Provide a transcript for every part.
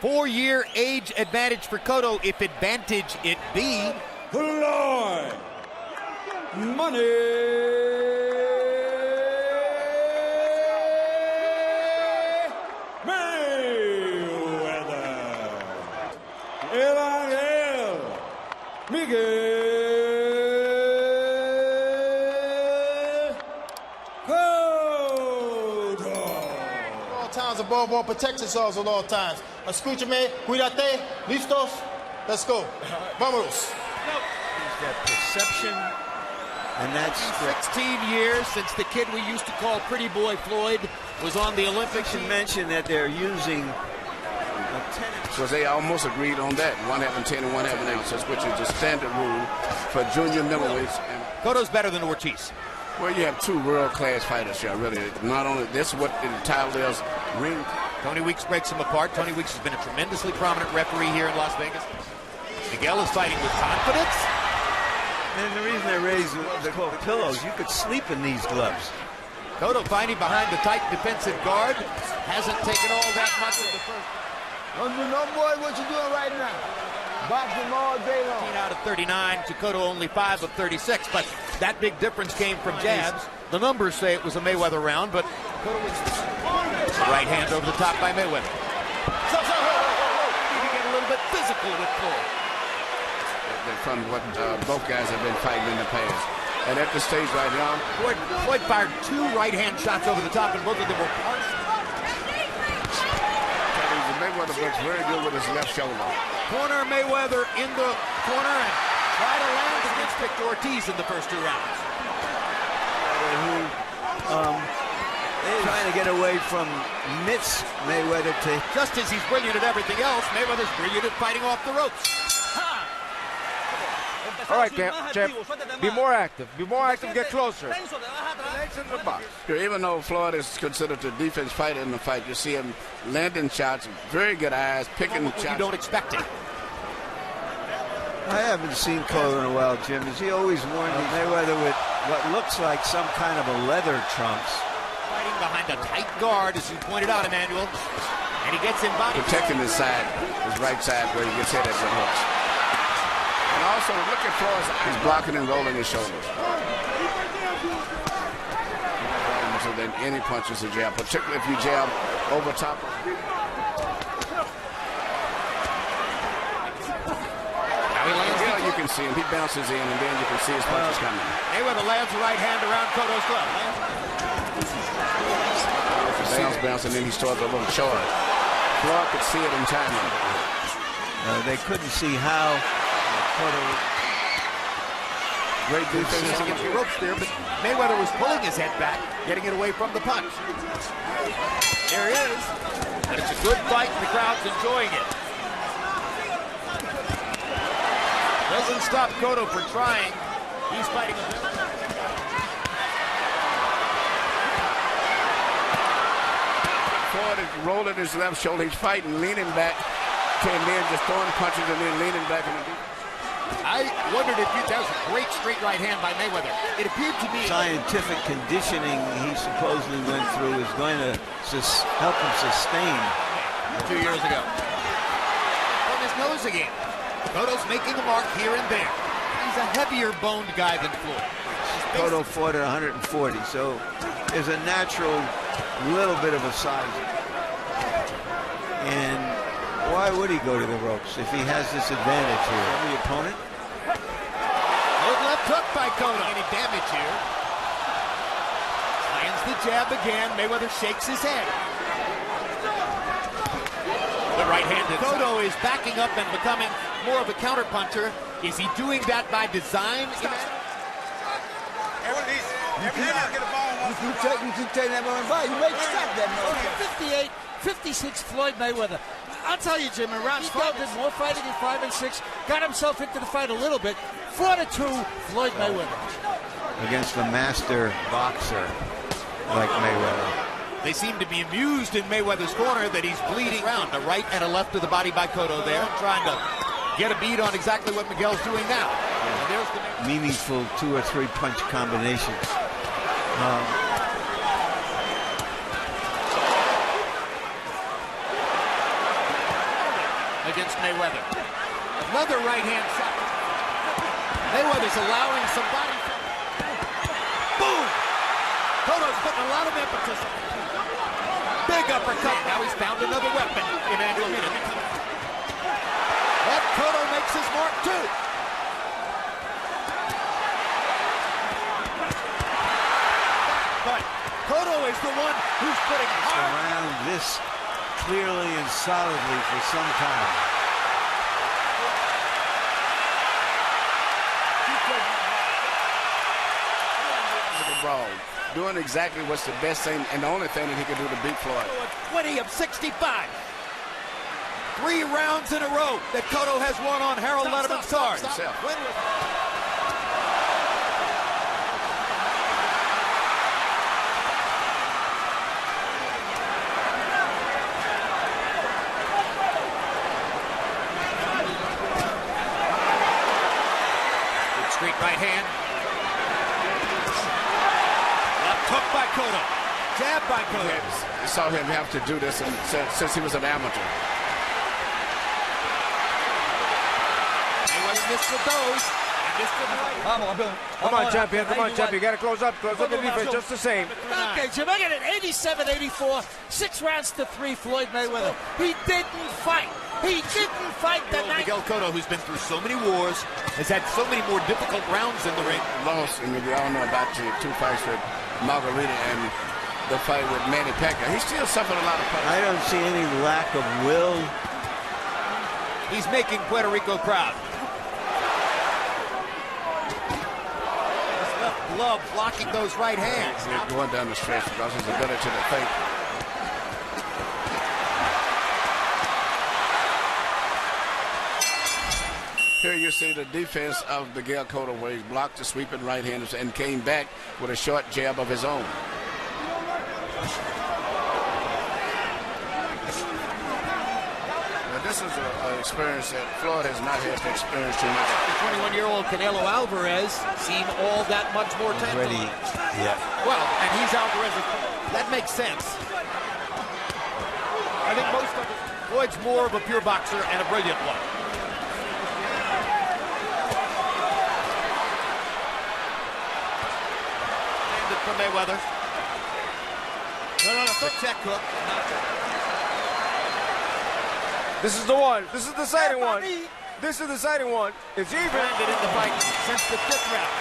4-year age advantage for Cotto, if advantage it be. Floyd Money Mayweather. Miguel. Times above all, protect yourselves at all times. Escúchame, cuídate, listos, let's go. Vamos. He's got perception, and that's 16 years since the kid we used to call Pretty Boy Floyd was on the Olympics. to mention that they're using a tennis. Because they almost agreed on that. One having 10 and one having 8, which is the standard rule for junior middleweights. And Cotto's better than Ortiz. well, you have two world-class fighters here, really. Not only this is what the title is, ring. Tony Weeks breaks him apart. Tony Weeks has been a tremendously prominent referee here in Las Vegas. Miguel is fighting with confidence. And the reason I raised the called pillows, you could sleep in these gloves. Cotto fighting behind the tight defensive guard. Hasn't taken all that much of the first. No, boy, what you doing right now? Boxing all day long. 15 out of 39 to Cotto, only 5 of 36. But that big difference came from jabs. The numbers say it was a Mayweather round, but Cotto was right hand over the top by Mayweather. You get a little bit physical with Floyd. From what both guys have been fighting in the past. And at the stage right now, Floyd fired 2 right-hand shots over the top, and both of them were partial. Mayweather looks very good with his left shoulder. Corner Mayweather in the corner and try to land against Victor Ortiz in the first 2 rounds. Trying to get away from mitts Mayweather to... Just as he's brilliant at everything else, Mayweather's brilliant at fighting off the ropes. All right, champ. Be more active. Be more active. Get closer. Legs in the box. Even though Floyd is considered the defense fighter in the fight, you see him landing shots, very good eyes, picking shots. You don't expect it. I haven't seen Cotto in a while, Jim. Is he always worn Mayweather with what looks like some kind of a leather trunks? Fighting behind a tight guard, as you pointed out, Emmanuel. And he gets in body. Protecting his side, his right side, where he gets hit at the hooks. And also, look at Floyd's eyes. He's blocking and rolling his shoulders. Than any punches a jab, particularly if you jab over top of him. Now he lands. Yeah, you can see him. He bounces in, and then you can see his punches coming. Mayweather lands the right hand around Cotto's glove. Bounce, and then he starts a little short. Floyd could see it in time. They couldn't see how Cotto... Great defense against the ropes there, but Mayweather was pulling his head back, getting it away from the punch. There it is. And it's a good fight, and the crowd's enjoying it. Doesn't stop Cotto for trying. He's fighting a bit. Floyd is rolling his left shoulder. He's fighting, leaning back, and then just throwing punches and then leaning back in the defense. I wondered if that was a great straight right hand by Mayweather. It appeared to be scientific conditioning he supposedly went through is going to help him sustain. 2 years ago. On his nose again. Cotto's making a mark here and there. He's a heavier boned guy than Floyd. Cotto fought at 140, so there's a natural little bit of a size. And why would he go to the ropes if he has this advantage here? The opponent? Good left hook by Cotto. Any damage here? Lands the jab again. Mayweather shakes his head. The right-handed Cotto is backing up and becoming more of a counterpuncher. Is he doing that by design? You can take that one by. You make stop that man. 58, 56 Floyd Mayweather. I'll tell you, Jim, in rounds 5, did more fighting in 5 and 6, got himself into the fight a little bit. 4-2, Floyd Mayweather. Against a master boxer like Mayweather. They seem to be amused in Mayweather's corner that he's bleeding around. A right and a left to the body by Cotto there, trying to get a bead on exactly what Miguel's doing now. And there's the meaningful 2 or 3 punch combinations. against Mayweather. Another right hand shot. Mayweather's allowing some body. Boom! Cotto's putting a lot of emphasis on it. Big uppercut. Now he's found another weapon in Angelina. But Cotto makes his mark too. But Cotto is the one who's putting hard around this clearly and solidly for some time. Brawl, doing exactly what's the best thing and the only thing that he could do to beat Floyd. 20 of 65. 3 rounds in a row that Cotto has won on Harold Letterman's card. Good street right hand. Hook by Cotto. Jab by Cotto. You saw him have to do this since he was an amateur. Mayweather missed with those. Come on, champion. Come on, champion. You got to close up. Close up the defense just the same. Okay, Jim, I got an 87-84, 6 rounds to 3, Floyd Mayweather. He didn't fight. He didn't fight the night. Miguel Cotto, who's been through so many wars, has had so many more difficult rounds in the ring. Lost, and we all know about the 2 fights with Margarita and the fight with Manny Pacquiao. He still suffered a lot of pain. I don't see any lack of will. He's making Puerto Rico proud. His left glove blocking those right hands. He's going down the stretch because his ability to think. Here you see the defense of Miguel Cotto, where he blocked the sweeping right hand and came back with a short jab of his own. Now this is an experience that Floyd has not had to experience too much. The 21-year-old Canelo Alvarez seemed all that much more tantalizing. Yeah. Well, and he's Alvarez. That makes sense. I think most of it, Floyd's more of a pure boxer and a brilliant one. From Mayweather. No, quick check hook. This is the one. This is the deciding one. This is the deciding one. It's even. Branded in the fight since the 5th round.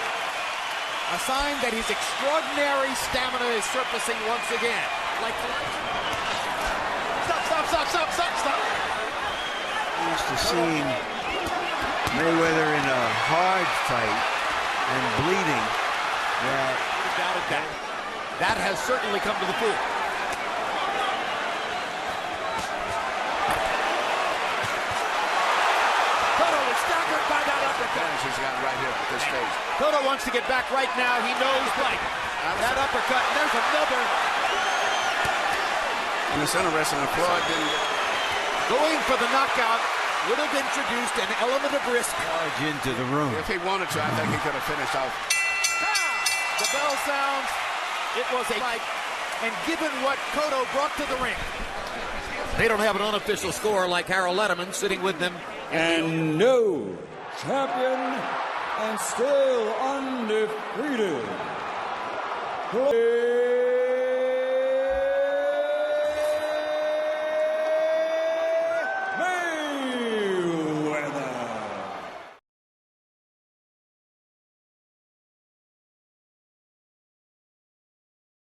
A sign that his extraordinary stamina is surfacing once again. Stop. Used to seeing Mayweather in a hard fight and bleeding. Doubted that. That has certainly come to the fore. Cotto is staggered by that uppercut. He's got right here at this stage. Cotto wants to get back right now. He knows right. That uppercut, and there's another. And it's interesting that Floyd didn't. Going for the knockout would have introduced an element of risk. Charge into the room. If he wanted to, I think he could have finished off. The bell sounds. It was a fight, and given what Cotto brought to the ring, they don't have an unofficial score like Harold Letterman sitting with them. And no champion and still undefeated.